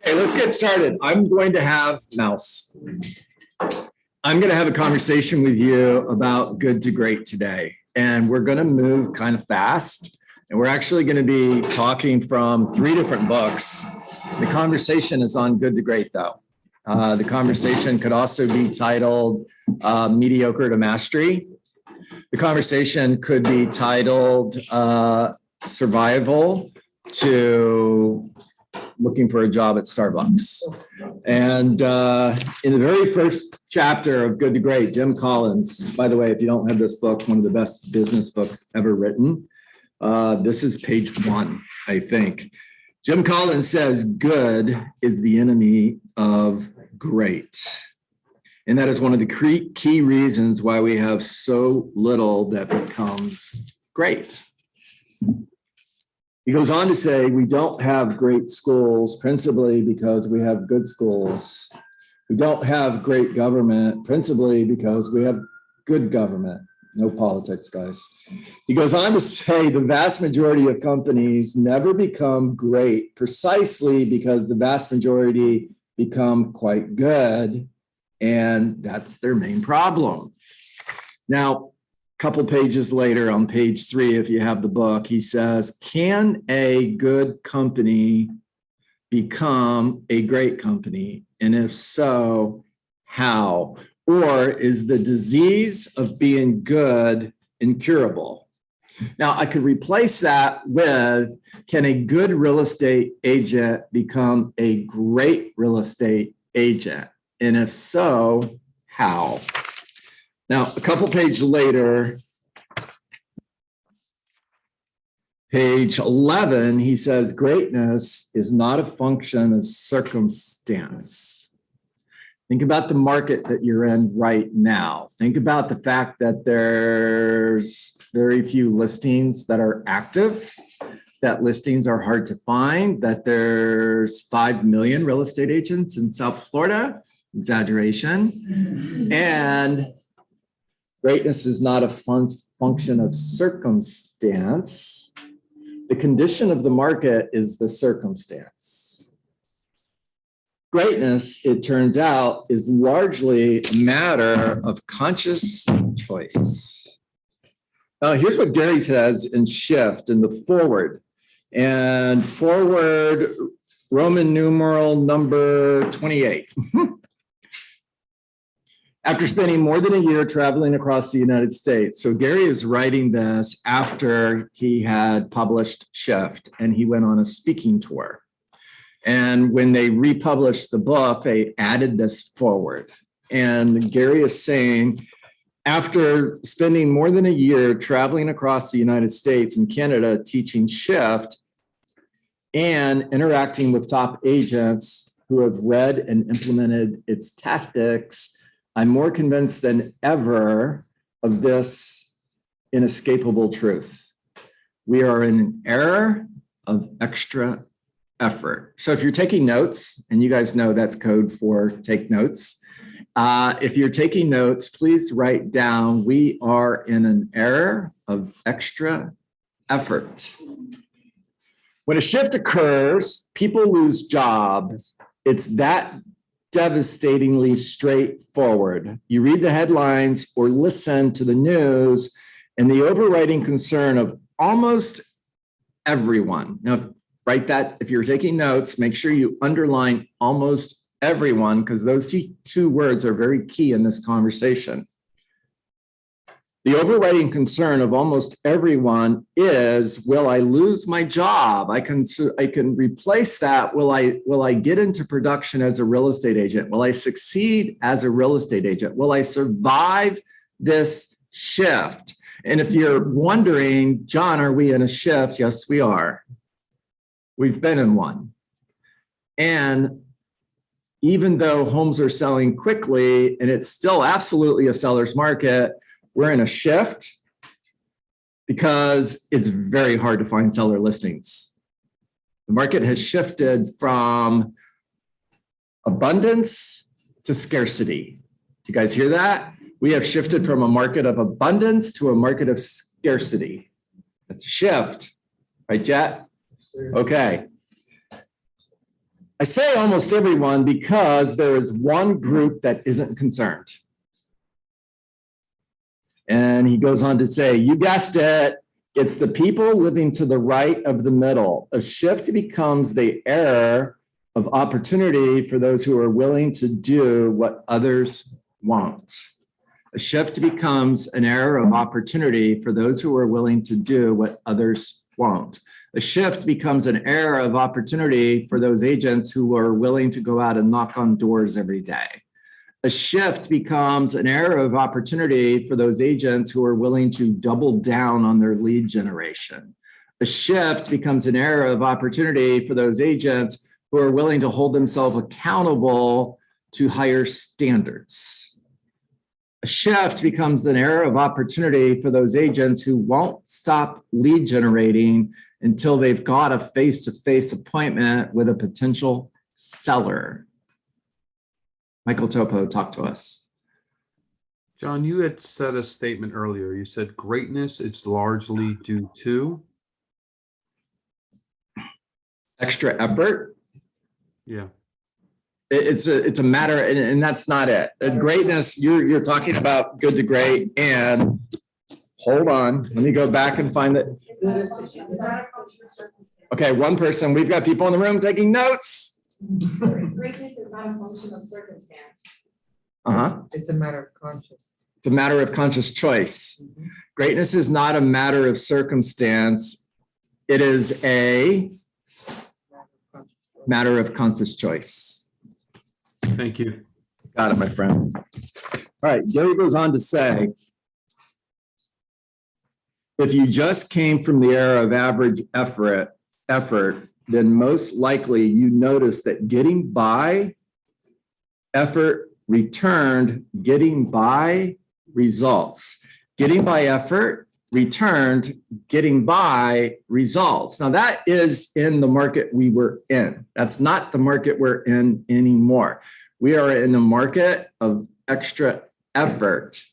Okay, let's get started. I'm going to have a conversation with you about good to great today. And we're going to move kind of fast. And we're actually going to be talking from 3 different books. The conversation is on good to great, though. The conversation could also be titled Mediocre to Mastery. The conversation could be titled Survival to Looking for a Job at Starbucks. And in the very first chapter of Good to Great, Jim Collins, by the way, if you don't have this book, one of the best business books ever written, this is page 1, I think. Jim Collins says, good is the enemy of great. And that is one of the key reasons why we have so little that becomes great. He goes on to say, we don't have great schools principally because we have good schools. We don't have great government principally because we have good government. No politics, guys. He goes on to say the vast majority of companies never become great precisely because the vast majority become quite good, and that's their main problem. Now, couple pages later on page 3, if you have the book, he says, can a good company become a great company? And if so, how? Or is the disease of being good incurable? Now, I could replace that with, can a good real estate agent become a great real estate agent? And if so, how? Now, a couple pages later, page 11, he says, greatness is not a function of circumstance. Think about the market that you're in right now. Think about the fact that there's very few listings that are active, that listings are hard to find, that there's 5 million real estate agents in South Florida, exaggeration, and greatness is not a function of circumstance. The condition of the market is the circumstance. Greatness, it turns out, is largely a matter of conscious choice. Here's what Gary says in Shift in the forward. And forward, Roman numeral number 28. After spending more than a year traveling across the United States. So Gary is writing this after he had published Shift and he went on a speaking tour. And when they republished the book, they added this forward. And Gary is saying, after spending more than a year traveling across the United States and Canada teaching Shift and interacting with top agents who have read and implemented its tactics, I'm more convinced than ever of this inescapable truth. We are in an era of extra effort. So if you're taking notes, and you guys know that's code for take notes. If you're taking notes, please write down, we are in an era of extra effort. When a shift occurs, people lose jobs. It's that devastatingly straightforward. You read the headlines or listen to the news, and the overriding concern of almost everyone. Now, write that if you're taking notes, make sure you underline almost everyone, because those two words are very key in this conversation. The overriding concern of almost everyone is, will I lose my job? I can replace that. Will I get into production as a real estate agent? Will I succeed as a real estate agent? Will I survive this shift? And if you're wondering, John, are we in a shift? Yes, we are. We've been in one. And even though homes are selling quickly and it's still absolutely a seller's market, we're in a shift because it's very hard to find seller listings. The market has shifted from abundance to scarcity. Do you guys hear that? We have shifted from a market of abundance to a market of scarcity. That's a shift, right, Jet? Okay. I say almost everyone because there is one group that isn't concerned. And he goes on to say, you guessed it, it's the people living to the right of the middle. A shift becomes the era of opportunity for those who are willing to do what others won't. A shift becomes an era of opportunity for those who are willing to do what others won't. A shift becomes an era of opportunity for those agents who are willing to go out and knock on doors every day. A shift becomes an era of opportunity for those agents who are willing to double down on their lead generation. A shift becomes an era of opportunity for those agents who are willing to hold themselves accountable to higher standards. A shift becomes an era of opportunity for those agents who won't stop lead generating until they've got a face-to-face appointment with a potential seller. Michael Topo, talk to us. John, you had said a statement earlier. You said greatness is largely due to Extra effort. Yeah. It's a matter, and that's not it. Greatness, you're talking about good to great. And hold on, let me go back and find it. Okay, one person. We've got people in the room taking notes. Greatness is not a function of circumstance. It's a matter of conscious. It's a matter of conscious choice. Greatness is not a matter of circumstance. It is a matter of conscious choice. Thank you. Got it, my friend. All right, Gary goes on to say, if you just came from the era of average effort, then most likely you notice that getting by effort returned getting by results. Getting by effort returned getting by results. Now that is in the market we were in. That's not the market we're in anymore. We are in a market of extra effort,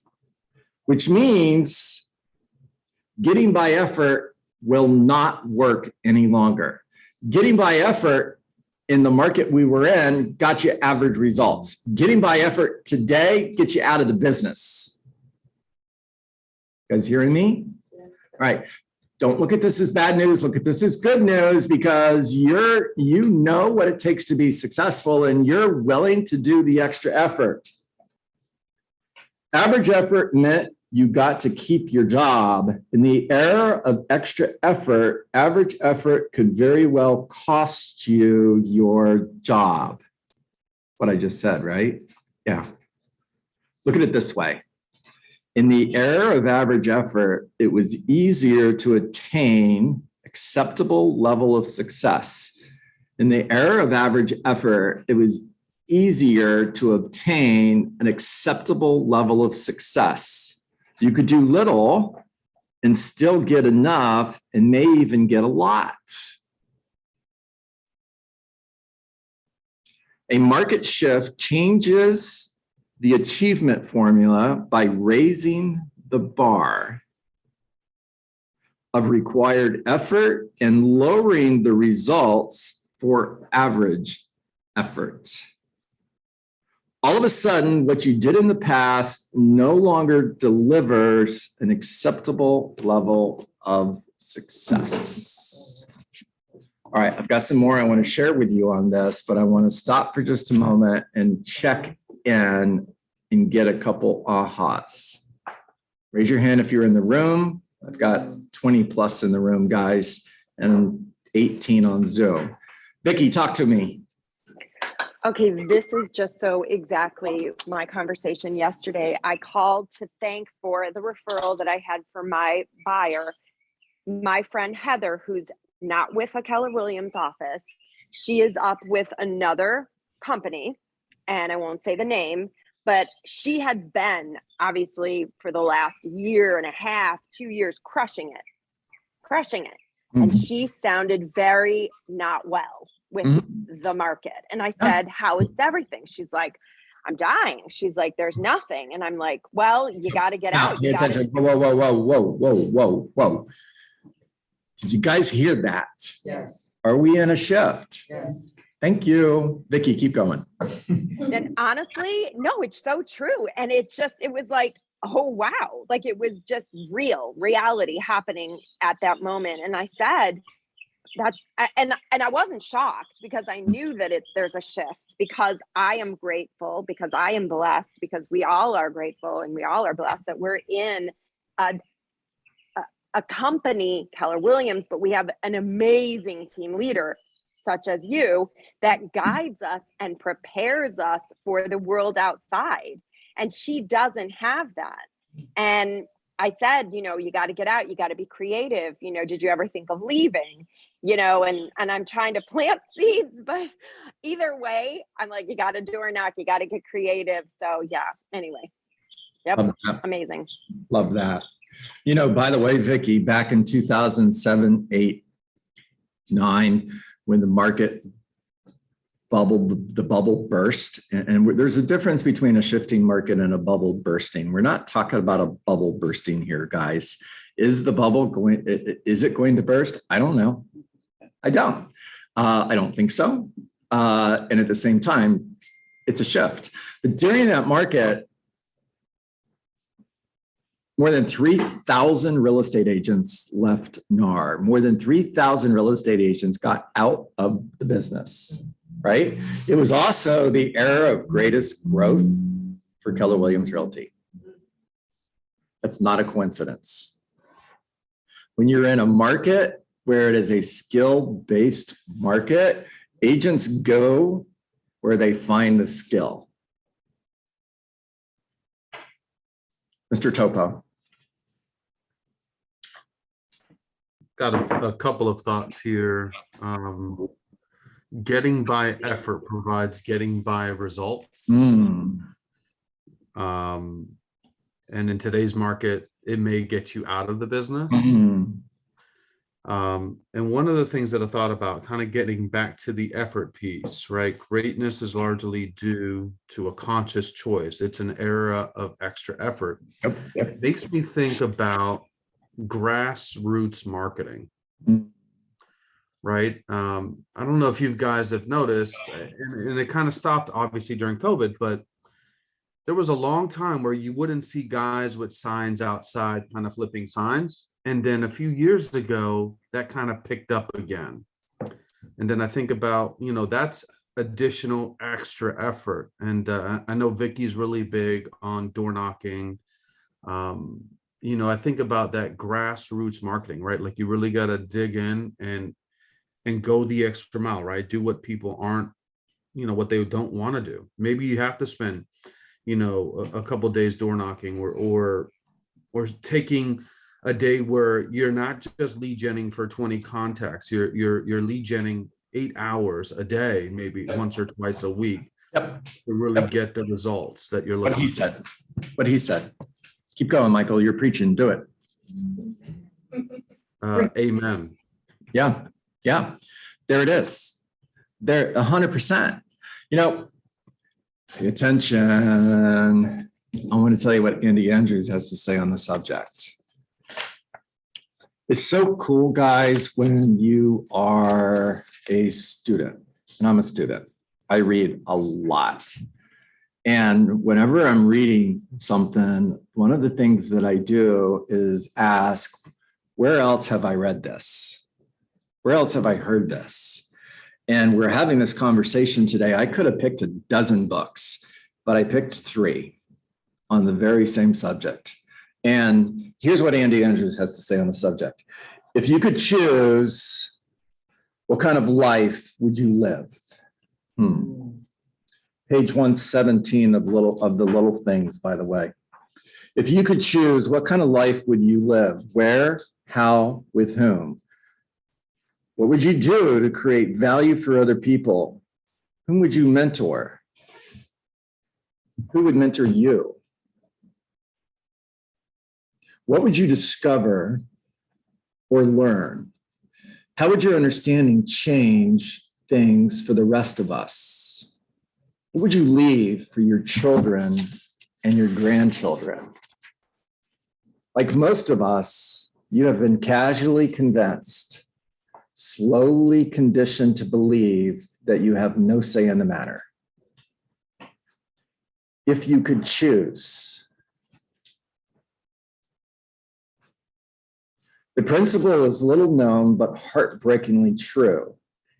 which means getting by effort will not work any longer. Getting by effort in the market we were in got you average results. Getting by effort today gets you out of the business. You guys hearing me? All right. Don't look at this as bad news. Look at this as good news, because you know what it takes to be successful and you're willing to do the extra effort. Average effort meant you got to keep your job. In the era of extra effort, average effort could very well cost you your job. What I just said, right? Yeah. Look at it this way. In the era of average effort, it was easier to attain acceptable level of success. In the era of average effort, it was easier to obtain an acceptable level of success. You could do little and still get enough and may even get a lot. A market shift changes the achievement formula by raising the bar of required effort and lowering the results for average effort. All of a sudden, what you did in the past no longer delivers an acceptable level of success. All right, I've got some more I want to share with you on this, but I want to stop for just a moment and check in and get a couple ahas. Raise your hand if you're in the room. I've got 20 plus in the room, guys, and 18 on Zoom. Vicki, talk to me. Okay, this is just so exactly my conversation yesterday. I called to thank for the referral that I had for my buyer. My friend Heather, who's not with a Keller Williams office, she is up with another company, and I won't say the name, but she had been obviously for the last year and a half, 2 years, crushing it. Mm-hmm. And she sounded very not well with the market. And I said, how is everything? She's like, I'm dying. She's like, there's nothing. And I'm like, well, you got to get out. Pay attention. Whoa. Did you guys hear that? Yes. Are we in a shift? Yes. Thank you. Vicky, keep going. And honestly, no, it's so true. And it was like, oh, wow. Like it was just reality happening at that moment. And I said that, and I wasn't shocked because I knew that there's a shift, because I am grateful, because I am blessed, because we all are grateful and we all are blessed that we're in a company, Keller Williams, but we have an amazing team leader such as you that guides us and prepares us for the world outside. And she doesn't have that. And I said, you got to get out, you got to be creative. Did you ever think of leaving? And I'm trying to plant seeds, but either way, I'm like, you got to door knock, you got to get creative. So yeah, anyway. Yep. Amazing. Love that. By the way, Vicky, back in 2007, 8, 9, when the market bubbled, the bubble burst, and there's a difference between a shifting market and a bubble bursting. We're not talking about a bubble bursting here, guys. Is the bubble going to burst? I don't know. I don't think so. And at the same time, it's a shift. But during that market, more than 3,000 real estate agents left NAR. More than 3,000 real estate agents got out of the business, right? It was also the era of greatest growth for Keller Williams Realty. That's not a coincidence. When you're in a market where it is a skill-based market, agents go where they find the skill. Mr. Topo. Got a couple of thoughts here. Getting by effort provides getting by results. And in today's market, it may get you out of the business. And one of the things that I thought about, kind of getting back to the effort piece, right? Greatness is largely due to a conscious choice. It's an era of extra effort. It makes me think about grassroots marketing, right? I don't know if you guys have noticed, and it kind of stopped obviously during COVID, but there was a long time where you wouldn't see guys with signs outside kind of flipping signs. And then a few years ago, that kind of picked up again. And then I think about, that's additional extra effort. And I know Vicky's really big on door knocking. I think about that grassroots marketing, right? Like you really got to dig in and go the extra mile, right? Do what people aren't, what they don't want to do. Maybe you have to spend, a couple of days door knocking or taking a day where you're not just lead genning for 20 contacts, you're lead genning 8 hours a day, maybe once or twice a week to really get the results that you're looking for. What he said. Keep going, Michael. You're preaching. Do it. Amen. Yeah. There it is. There, 100%. Pay attention. I want to tell you what Andy Andrews has to say on the subject. It's so cool, guys, when you are a student, and I'm a student. I read a lot. And whenever I'm reading something, one of the things that I do is ask, where else have I read this? Where else have I heard this? And we're having this conversation today. I could have picked a dozen books, but I picked 3 on the very same subject. And here's what Andy Andrews has to say on the subject. If you could choose, what kind of life would you live? Page 117 of the little things, by the way. If you could choose, what kind of life would you live? Where, how, with whom? What would you do to create value for other people? Whom would you mentor? Who would mentor you? What would you discover or learn? How would your understanding change things for the rest of us? What would you leave for your children and your grandchildren? Like most of us, you have been casually convinced slowly conditioned to believe that you have no say in the matter. If you could choose. The principle is little known, but heartbreakingly true.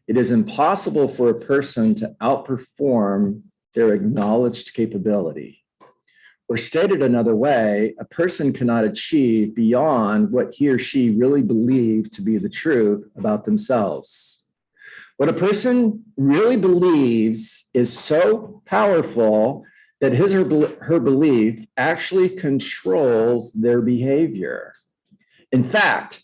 It is impossible for a person to outperform their acknowledged capability. Or stated another way, a person cannot achieve beyond what he or she really believes to be the truth about themselves. What a person really believes is so powerful that his or her belief actually controls their behavior. In fact,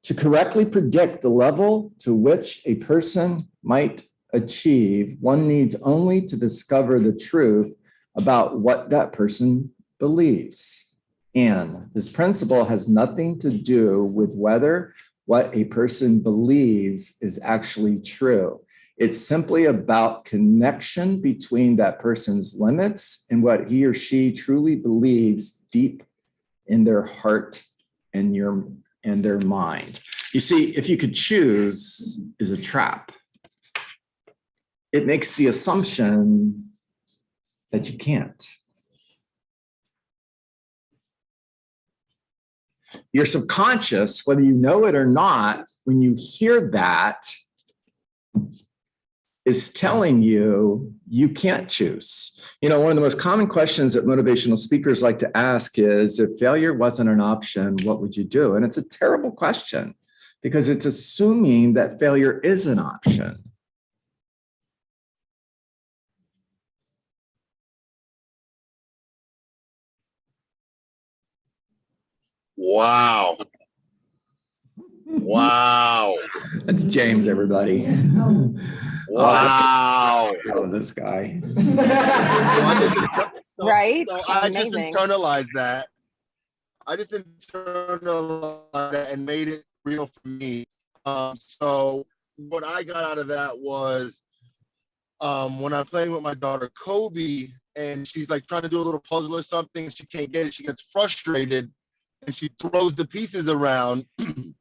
to correctly predict the level to which a person might achieve, one needs only to discover the truth about what that person believes. And this principle has nothing to do with whether what a person believes is actually true. It's simply about connection between that person's limits and what he or she truly believes deep in their heart and their mind. You see, if you could choose is a trap. It makes the assumption that you can't. Your subconscious, whether you know it or not, when you hear that, is telling you you can't choose. You know, one of the most common questions that motivational speakers like to ask is, if failure wasn't an option, what would you do? And it's a terrible question because it's assuming that failure is an option. Wow. Wow. That's James, everybody. Wow. Oh, this guy. Right? I just Amazing. internalized that. I just internalized that and made it real for me. So what I got out of that was when I'm playing with my daughter Kobe, and she's like trying to do a little puzzle or something, and she can't get it. She gets frustrated, and she throws the pieces around. I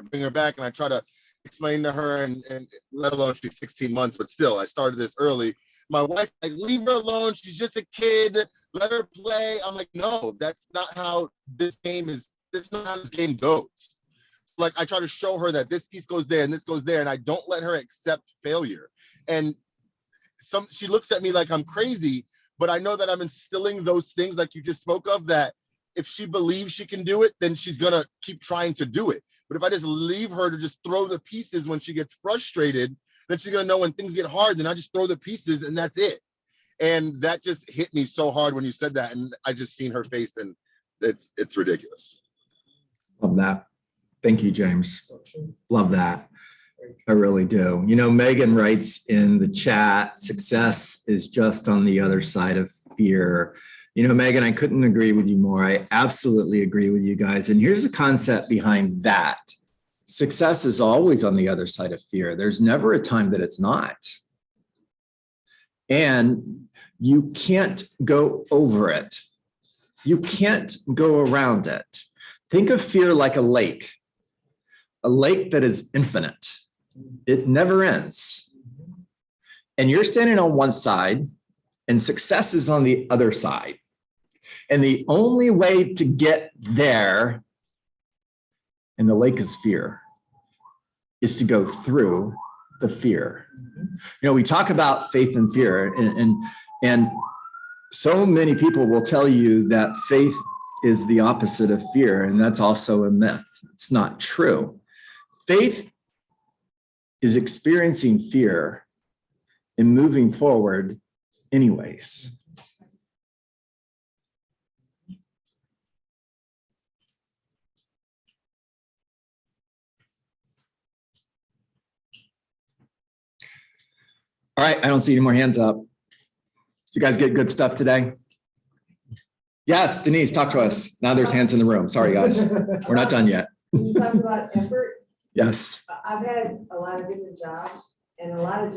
bring her back, and I try to explain to her, and let alone she's 16 months, but still, I started this early. My wife, like, leave her alone. She's just a kid. Let her play. I'm like, no, that's not how this game is. That's not how this game goes. Like, I try to show her that this piece goes there and this goes there, and I don't let her accept failure. And she looks at me like I'm crazy, but I know that I'm instilling those things like you just spoke of, that if she believes she can do it, then she's gonna keep trying to do it. But if I just leave her to just throw the pieces when she gets frustrated, then she's gonna know when things get hard, then I just throw the pieces and that's it. And that just hit me so hard when you said that. And I just seen her face, and it's ridiculous. Love that. Thank you, James. Love that. I really do. You know, Megan writes in the chat, success is just on the other side of fear. You know, Megan, I couldn't agree with you more. I absolutely agree with you guys. And here's the concept behind that. Success is always on the other side of fear. There's never a time that it's not. And you can't go over it. You can't go around it. Think of fear like a lake that is infinite. It never ends. And you're standing on one side and success is on the other side. And the only way to get there, and the lake is fear, is to go through the fear. You know, we talk about faith and fear, and so many people will tell you that faith is the opposite of fear, and that's also a myth. It's not true. Faith is experiencing fear and moving forward anyways. All right, I don't see any more hands up. Did you guys get good stuff today? Yes, Denise, talk to us. Now there's hands in the room. Sorry, guys. We're not done yet. You talked about effort. Yes. I've had a lot of different jobs, and a lot of